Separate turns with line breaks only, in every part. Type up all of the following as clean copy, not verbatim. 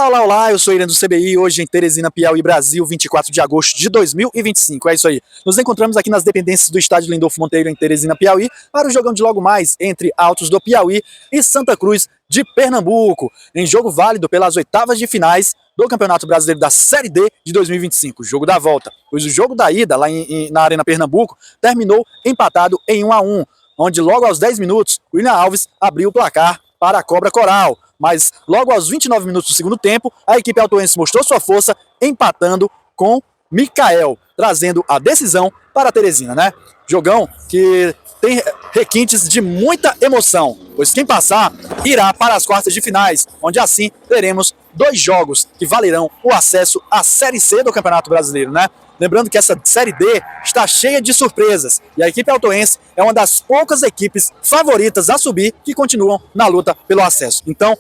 Olá, olá, olá, eu sou Irene do CBI, hoje em Teresina, Piauí, Brasil, 24 de agosto de 2025, é isso aí. Nos encontramos aqui nas dependências do estádio Lindolfo Monteiro, em Teresina, Piauí, para o jogão de logo mais entre Altos do Piauí e Santa Cruz de Pernambuco, em jogo válido pelas oitavas de finais do Campeonato Brasileiro da Série D de 2025, jogo da volta, pois o jogo da ida lá na Arena Pernambuco terminou empatado em 1-1, onde logo aos 10 minutos, William Alves abriu o placar para a Cobra Coral, mas logo aos 29 minutos do segundo tempo, a equipe altoense mostrou sua força, empatando com Mikael, trazendo a decisão para a Teresina, né? Jogão que tem requintes de muita emoção, pois quem passar irá para as quartas de finais, onde assim teremos 2 jogos que valerão o acesso à Série C do Campeonato Brasileiro, né? Lembrando que essa Série D está cheia de surpresas e a equipe altoense é uma das poucas equipes favoritas a subir que continuam na luta pelo acesso. Então,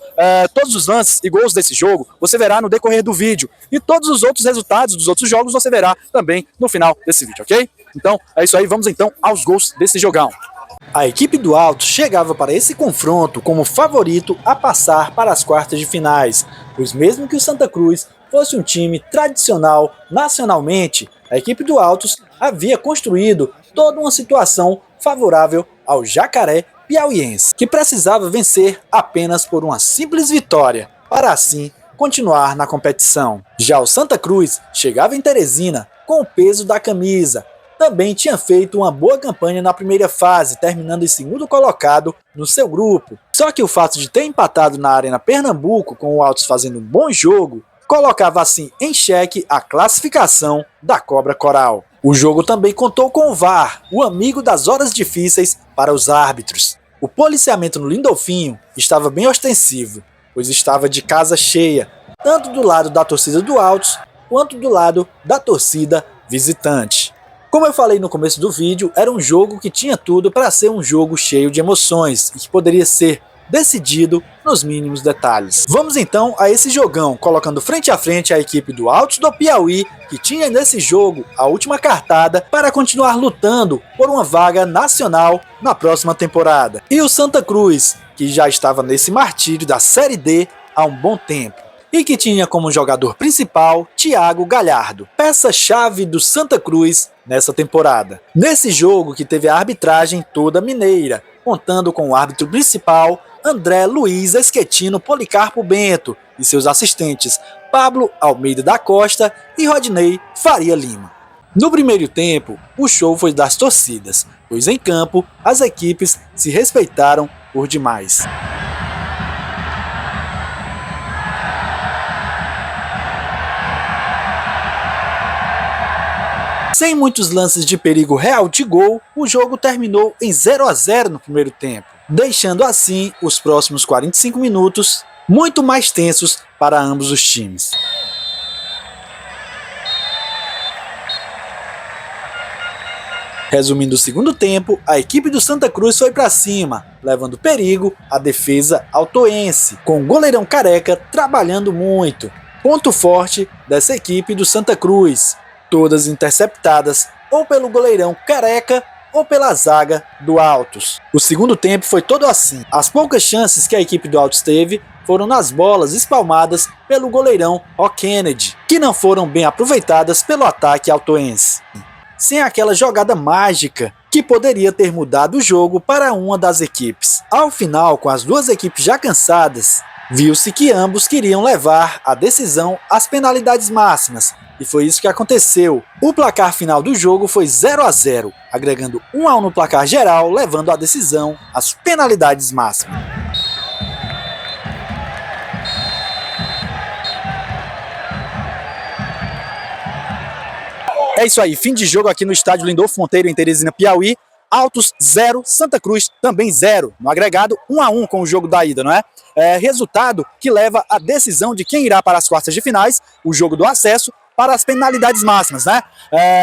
todos os lances e gols desse jogo você verá no decorrer do vídeo e todos os outros resultados dos outros jogos você verá também no final desse vídeo, ok? Então, é isso aí, vamos então aos gols desse jogão. A equipe do Altos chegava para esse confronto como favorito a passar para as quartas de finais, pois mesmo que o Santa Cruz fosse um time tradicional nacionalmente, a equipe do Altos havia construído toda uma situação favorável ao Jacaré piauiense, que precisava vencer apenas por uma simples vitória, para assim continuar na competição. Já o Santa Cruz chegava em Teresina com o peso da camisa, também tinha feito uma boa campanha na primeira fase, terminando em segundo colocado no seu grupo. Só que o fato de ter empatado na Arena Pernambuco, com o Altos fazendo um bom jogo, colocava assim em xeque a classificação da Cobra Coral. O jogo também contou com o VAR, o amigo das horas difíceis para os árbitros. O policiamento no Lindolfinho estava bem ostensivo, pois estava de casa cheia, tanto do lado da torcida do Altos, quanto do lado da torcida visitante. Como eu falei no começo do vídeo, era um jogo que tinha tudo para ser um jogo cheio de emoções e que poderia ser decidido nos mínimos detalhes. Vamos então a esse jogão, colocando frente a frente a equipe do Altos do Piauí, que tinha nesse jogo a última cartada para continuar lutando por uma vaga nacional na próxima temporada. E o Santa Cruz, que já estava nesse martírio da Série D há um bom tempo, e que tinha como jogador principal Thiago Galhardo, peça-chave do Santa Cruz nessa temporada. Nesse jogo que teve a arbitragem toda mineira, contando com o árbitro principal André Luiz Esquetino Policarpo Bento e seus assistentes Pablo Almeida da Costa e Rodney Faria Lima. No primeiro tempo, o show foi das torcidas, pois em campo as equipes se respeitaram por demais. Sem muitos lances de perigo real de gol, o jogo terminou em 0-0 no primeiro tempo, deixando assim os próximos 45 minutos muito mais tensos para ambos os times. Resumindo o segundo tempo, a equipe do Santa Cruz foi para cima, levando perigo à defesa altoense, com o goleirão Careca trabalhando muito, ponto forte dessa equipe do Santa Cruz, todas interceptadas ou pelo goleirão Careca ou pela zaga do Altos. O segundo tempo foi todo assim. As poucas chances que a equipe do Altos teve foram nas bolas espalmadas pelo goleirão Kennedy, que não foram bem aproveitadas pelo ataque altoense. Sem aquela jogada mágica que poderia ter mudado o jogo para uma das equipes. Ao final, com as duas equipes já cansadas, viu-se que ambos queriam levar a decisão às penalidades máximas, e foi isso que aconteceu. O placar final do jogo foi 0-0, agregando 1-1 no placar geral, levando a decisão às penalidades máximas. É isso aí, fim de jogo aqui no estádio Lindolfo Monteiro, em Teresina, Piauí. Altos 0, Santa Cruz também 0, no agregado 1-1 com o jogo da ida, não é? Resultado que leva a decisão de quem irá para as quartas de finais, o jogo do acesso, para as penalidades máximas, né?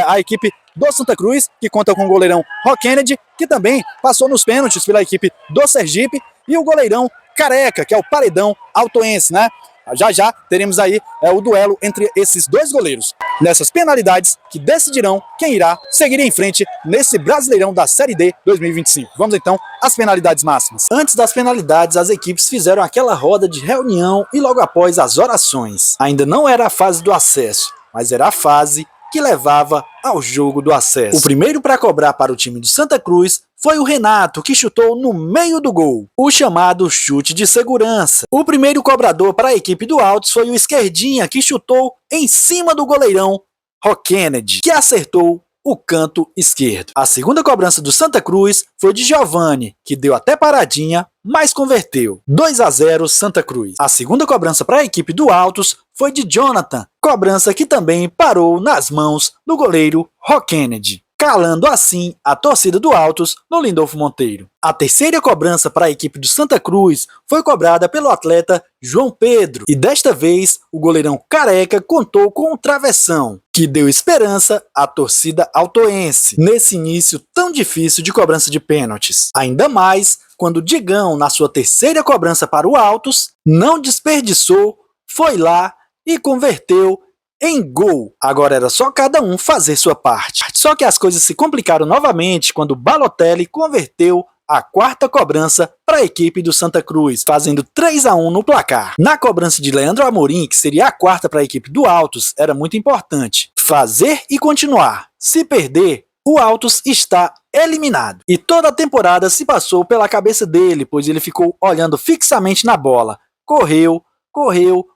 A equipe do Santa Cruz, que conta com o goleirão Kennedy, que também passou nos pênaltis pela equipe do Sergipe, e o goleirão Careca, que é o paredão altoense, né? Já já teremos aí o duelo entre esses dois goleiros, nessas penalidades que decidirão quem irá seguir em frente nesse Brasileirão da Série D 2025. Vamos então às penalidades máximas. Antes das penalidades, as equipes fizeram aquela roda de reunião e logo após as orações. Ainda não era a fase do acesso, mas era a fase que levava ao jogo do acesso. O primeiro para cobrar para o time do Santa Cruz foi o Renato, que chutou no meio do gol, o chamado chute de segurança. O primeiro cobrador para a equipe do Altos foi o Esquerdinha, que chutou em cima do goleirão Rock Kennedy, que acertou o canto esquerdo. A segunda cobrança do Santa Cruz foi de Giovani, que deu até paradinha, mas converteu. 2-0 Santa Cruz. A segunda cobrança para a equipe do Altos foi de Jonathan, cobrança que também parou nas mãos do goleiro Rock Kennedy, calando assim a torcida do Altos no Lindolfo Monteiro. A terceira cobrança para a equipe do Santa Cruz foi cobrada pelo atleta João Pedro, e desta vez o goleirão Careca contou com um travessão, que deu esperança à torcida altoense nesse início tão difícil de cobrança de pênaltis. Ainda mais quando o Digão, na sua terceira cobrança para o Altos, não desperdiçou, foi lá e converteu em gol. Agora era só cada um fazer sua parte. Só que as coisas se complicaram novamente quando Balotelli converteu a quarta cobrança para a equipe do Santa Cruz, fazendo 3-1 no placar. Na cobrança de Leandro Amorim, que seria a quarta para a equipe do Altos, era muito importante fazer e continuar. Se perder, o Altos está eliminado. E toda a temporada se passou pela cabeça dele, pois ele ficou olhando fixamente na bola. Correu,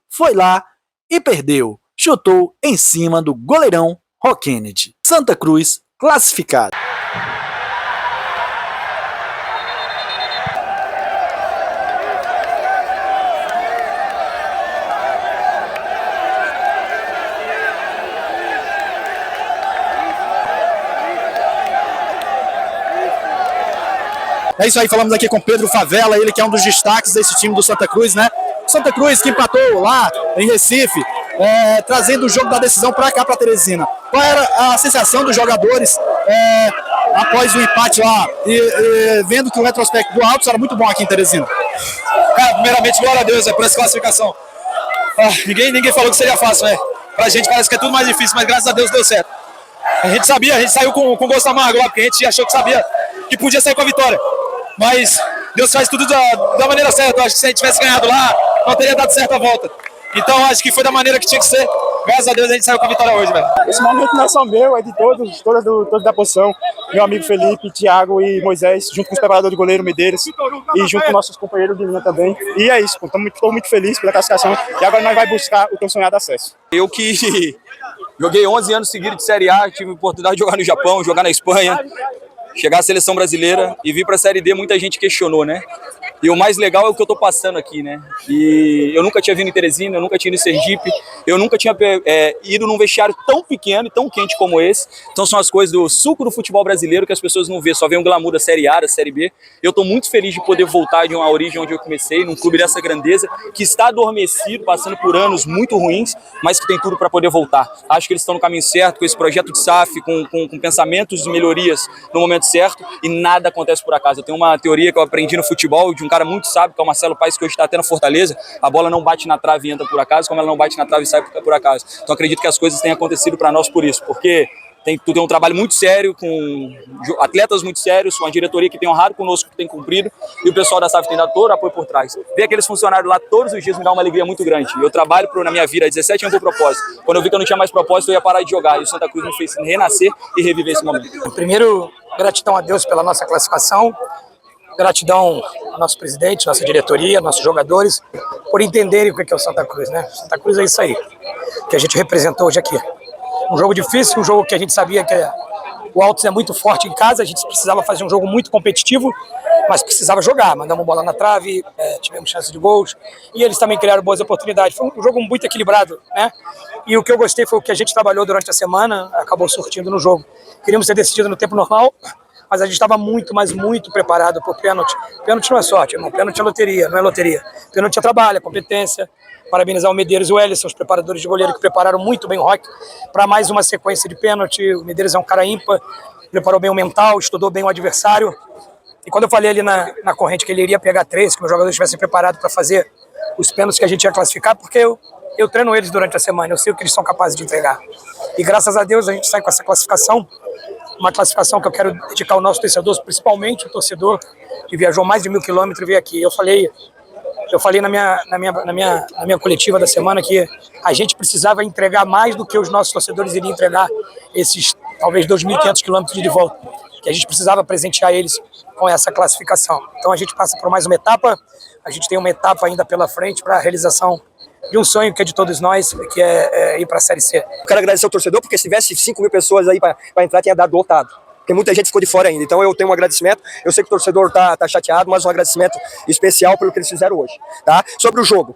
foi lá e perdeu. Chutou em cima do goleirão Rock Kennedy. Santa Cruz classificado. É isso aí, falamos aqui com Pedro Favela, ele que é um dos destaques desse time do Santa Cruz, né? Santa Cruz que empatou lá em Recife, trazendo o jogo da decisão para cá, para Teresina. Qual era a sensação dos jogadores após o empate lá e vendo que o retrospecto do Altos era muito bom aqui em Teresina?
Cara, primeiramente, glória a Deus por essa classificação. Ninguém falou que seria fácil, né? Pra gente parece que é tudo mais difícil, mas graças a Deus deu certo. A gente sabia, a gente saiu com gosto amargo lá, porque a gente achou que sabia que podia sair com a vitória. Mas Deus faz tudo da maneira certa. Eu acho que se a gente tivesse ganhado lá, não teria dado certo a volta. Então acho que foi da maneira que tinha que ser. Graças a Deus a gente saiu com a vitória hoje, velho.
Esse momento não é só meu, é de todos da posição. Meu amigo Felipe, Thiago e Moisés, junto com os preparadores de goleiro Medeiros e junto com nossos companheiros de linha também. E é isso, estou muito feliz pela classificação e agora nós vamos buscar o tão sonhado acesso.
Eu que joguei 11 anos seguidos de Série A, tive a oportunidade de jogar no Japão, jogar na Espanha, chegar à seleção brasileira e vir para a Série D, muita gente questionou, né? E o mais legal é o que eu tô passando aqui, né? E eu nunca tinha vindo em Teresina, eu nunca tinha ido em Sergipe, eu nunca tinha ido num vestiário tão pequeno e tão quente como esse. Então são as coisas do suco do futebol brasileiro que as pessoas não vê, só vê um glamour da Série A, da Série B. Eu tô muito feliz de poder voltar de uma origem onde eu comecei, num clube dessa grandeza, que está adormecido, passando por anos muito ruins, mas que tem tudo para poder voltar. Acho que eles estão no caminho certo, com esse projeto de SAF, com pensamentos de melhorias no momento certo, e nada acontece por acaso. Eu tenho uma teoria que eu aprendi no futebol, de um cara muito sábio, que é o Marcelo Paes, que hoje está até na Fortaleza. A bola não bate na trave e entra por acaso, como ela não bate na trave e sai por acaso. Então acredito que as coisas tenham acontecido para nós por isso, porque tu tem um trabalho muito sério, com atletas muito sérios, uma diretoria que tem honrado conosco, que tem cumprido, e o pessoal da SAF tem dado todo o apoio por trás. Ver aqueles funcionários lá todos os dias me dá uma alegria muito grande. Eu trabalho na minha vida há 17 anos por propósito. Quando eu vi que eu não tinha mais propósito, eu ia parar de jogar. E o Santa Cruz me fez renascer e reviver esse momento.
Primeiro, gratidão a Deus pela nossa classificação. Gratidão ao nosso presidente, nossa diretoria, nossos jogadores, por entenderem o que é o Santa Cruz, né? Santa Cruz é isso aí, que a gente representou hoje aqui. Um jogo difícil, um jogo que a gente sabia que o Altos é muito forte em casa, a gente precisava fazer um jogo muito competitivo, mas precisava jogar. Mandamos bola na trave, tivemos chance de gols, e eles também criaram boas oportunidades. Foi um jogo muito equilibrado, né? E o que eu gostei foi o que a gente trabalhou durante a semana, acabou surtindo no jogo. Queríamos ter decidido no tempo normal, mas a gente estava muito, mas muito preparado para o pênalti. Pênalti não é sorte, irmão. Pênalti é loteria, não é loteria. Pênalti é trabalho, é competência. Parabenizar o Medeiros e o Ellison, os preparadores de goleiro, que prepararam muito bem o Rock para mais uma sequência de pênalti. O Medeiros é um cara ímpar, preparou bem o mental, estudou bem o adversário. E quando eu falei ali na corrente que ele iria pegar 3, que os jogadores estivessem preparados para fazer os pênaltis que a gente ia classificar, porque eu treino eles durante a semana, eu sei o que eles são capazes de entregar. E graças a Deus a gente sai com essa classificação, uma classificação que eu quero dedicar ao nosso torcedor, principalmente o torcedor que viajou mais de 1000 quilômetros e veio aqui. Eu falei na minha coletiva da semana que a gente precisava entregar mais do que os nossos torcedores iriam entregar esses talvez 2.500 quilômetros de volta, que a gente precisava presentear eles com essa classificação. Então a gente passa por mais uma etapa, a gente tem uma etapa ainda pela frente para a realização de um sonho que é de todos nós, que é ir para a Série C.
Eu quero agradecer ao torcedor, porque se tivesse 5.000 pessoas aí para entrar, tinha dado lotado. Porque muita gente ficou de fora ainda. Então eu tenho um agradecimento. Eu sei que o torcedor tá chateado, mas um agradecimento especial pelo que eles fizeram hoje. Tá? Sobre o jogo.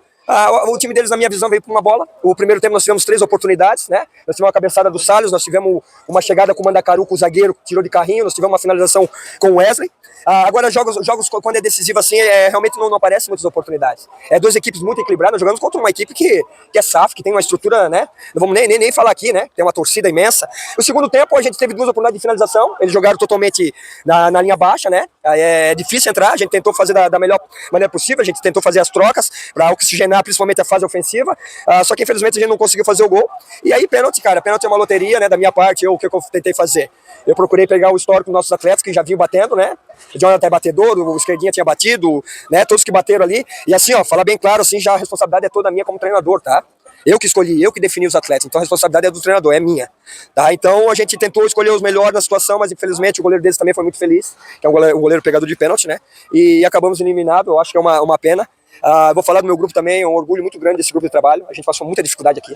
O time deles, na minha visão, veio por uma bola. O primeiro tempo nós tivemos 3 oportunidades, né? Nós tivemos uma cabeçada do Salles, nós tivemos uma chegada com o Mandacaru, com o zagueiro, que tirou de carrinho, nós tivemos uma finalização com o Wesley. Agora, jogos quando é decisivo assim, realmente não aparecem muitas oportunidades. Duas equipes muito equilibradas, nós jogamos contra uma equipe que é SAF, que tem uma estrutura, né? Não vamos nem falar aqui, né? Tem uma torcida imensa. No segundo tempo, a gente teve 2 oportunidades de finalização, eles jogaram totalmente na linha baixa, né? É difícil entrar, a gente tentou fazer da melhor maneira possível, a gente tentou fazer as trocas para oxigenar principalmente a fase ofensiva, só que infelizmente a gente não conseguiu fazer o gol. E aí, pênalti, cara, pênalti é uma loteria, né? Da minha parte, o que eu tentei fazer? Eu procurei pegar o histórico dos nossos atletas que já vinham batendo, né? O Jonathan é batedor, o Esquerdinha tinha batido, né? Todos que bateram ali. E assim, ó, falar bem claro, assim, já a responsabilidade é toda minha como treinador, tá? Eu que escolhi, eu que defini os atletas, então a responsabilidade é do treinador, é minha. Tá? Então a gente tentou escolher os melhores na situação, mas infelizmente o goleiro deles também foi muito feliz, que é um goleiro pegador de pênalti, né? E acabamos eliminados, eu acho que é uma pena. Vou falar do meu grupo também, é um orgulho muito grande desse grupo de trabalho, a gente passou muita dificuldade aqui.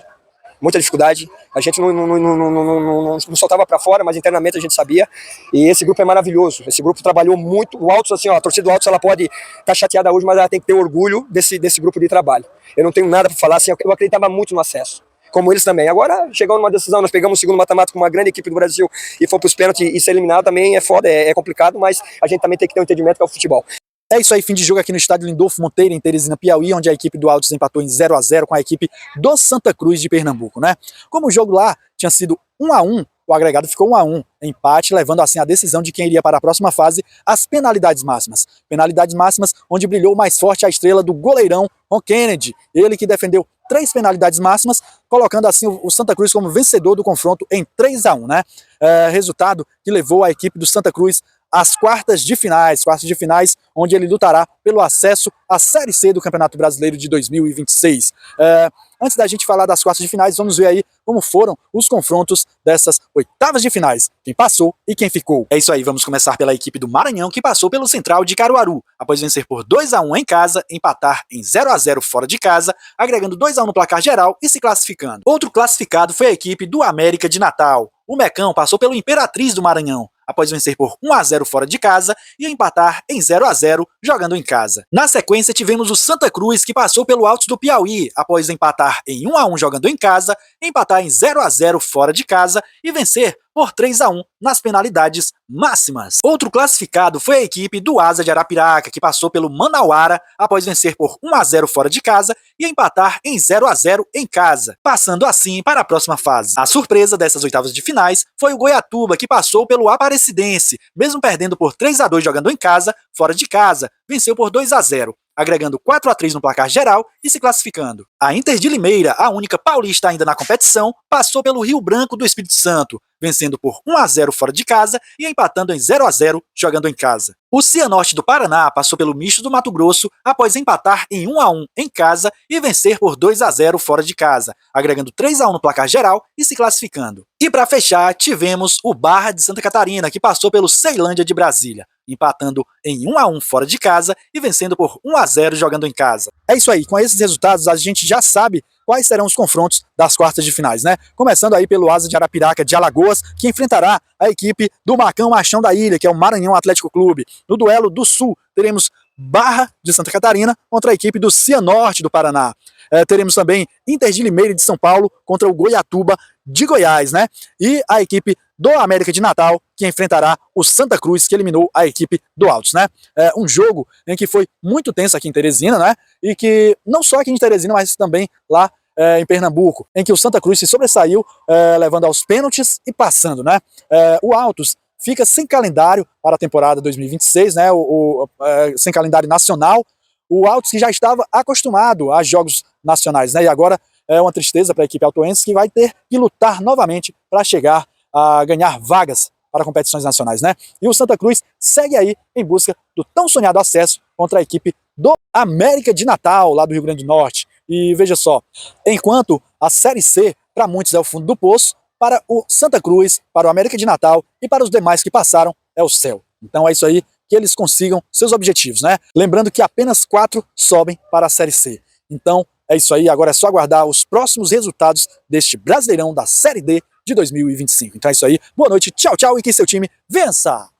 Muita dificuldade, a gente não soltava para fora, mas internamente a gente sabia, e esse grupo é maravilhoso, esse grupo trabalhou muito, o Altos, assim, ó, a torcida do Altos, ela pode estar chateada hoje, mas ela tem que ter orgulho desse grupo de trabalho. Eu não tenho nada para falar, assim, eu acreditava muito no acesso, como eles também. Agora, chegou numa decisão, nós pegamos o segundo mata-mata com uma grande equipe do Brasil e fomos para os pênaltis e ser eliminado também é foda, é complicado, mas a gente também tem que ter um entendimento que é o futebol.
É isso aí, fim de jogo aqui no estádio Lindolfo Monteiro, em Teresina, Piauí, onde a equipe do Altos empatou em 0-0 com a equipe do Santa Cruz de Pernambuco, né? Como o jogo lá tinha sido 1-1, o agregado ficou 1-1, empate, levando assim a decisão de quem iria para a próxima fase, as penalidades máximas. Penalidades máximas onde brilhou mais forte a estrela do goleirão Ron Kennedy, ele que defendeu 3 penalidades máximas, colocando assim o Santa Cruz como vencedor do confronto em 3-1, né? Resultado que levou a equipe do Santa Cruz às quartas de finais, onde ele lutará pelo acesso à Série C do Campeonato Brasileiro de 2026. Antes da gente falar das quartas de finais, vamos ver aí como foram os confrontos dessas oitavas de finais, quem passou e quem ficou. É isso aí, vamos começar pela equipe do Maranhão, que passou pelo Central de Caruaru, após vencer por 2-1 em casa, empatar em 0-0 fora de casa, agregando 2-1 no placar geral e se classificando. Outro classificado foi a equipe do América de Natal. O Mecão passou pelo Imperatriz do Maranhão, após vencer por 1-0 fora de casa e empatar em 0-0 jogando em casa. Na sequência tivemos o Santa Cruz, que passou pelo Altos do Piauí, após empatar em 1-1 jogando em casa, empatar em 0-0 fora de casa e vencer por 3-1 nas penalidades máximas. Outro classificado foi a equipe do Asa de Arapiraca, que passou pelo Manauara após vencer por 1-0 fora de casa e empatar em 0-0 em casa, passando assim para a próxima fase. A surpresa dessas oitavas de finais foi o Goiatuba, que passou pelo Aparecidense, mesmo perdendo por 3-2 jogando em casa, fora de casa, venceu por 2-0. Agregando 4-3 no placar geral e se classificando. A Inter de Limeira, a única paulista ainda na competição, passou pelo Rio Branco do Espírito Santo, vencendo por 1-0 fora de casa e empatando em 0-0 jogando em casa. O Cianorte do Paraná passou pelo Misto do Mato Grosso após empatar em 1-1 em casa e vencer por 2-0 fora de casa, agregando 3-1 no placar geral e se classificando. E para fechar, tivemos o Barra de Santa Catarina, que passou pelo Ceilândia de Brasília, empatando em 1-1 fora de casa e vencendo por 1-0 jogando em casa. É isso aí, com esses resultados a gente já sabe quais serão os confrontos das quartas de finais, né? Começando aí pelo Asa de Arapiraca de Alagoas, que enfrentará a equipe do Macão Machão da Ilha, que é o Maranhão Atlético Clube. No duelo do Sul, teremos Barra de Santa Catarina contra a equipe do Cianorte do Paraná. Teremos também Inter de Limeira de São Paulo contra o Goiatuba de Goiás, né? E a equipe do América de Natal, que enfrentará o Santa Cruz, que eliminou a equipe do Altos, né? Um jogo em que foi muito tenso aqui em Teresina, né? E que não só aqui em Teresina, mas também lá em Pernambuco, em que o Santa Cruz se sobressaiu, levando aos pênaltis e passando, né? O Altos fica sem calendário para a temporada 2026, né? Sem calendário nacional. O Altos que já estava acostumado a jogos nacionais, né? E agora é uma tristeza para a equipe altoense que vai ter que lutar novamente para chegar a ganhar vagas para competições nacionais, né? E o Santa Cruz segue aí em busca do tão sonhado acesso contra a equipe do América de Natal, lá do Rio Grande do Norte. E veja só, enquanto a Série C, para muitos é o fundo do poço, para o Santa Cruz, para o América de Natal e para os demais que passaram é o céu. Então é isso aí, que eles consigam seus objetivos, né? Lembrando que apenas 4 sobem para a Série C. Então é isso aí, agora é só aguardar os próximos resultados deste Brasileirão da Série D de 2025. Então é isso aí, boa noite, tchau, tchau e que seu time vença!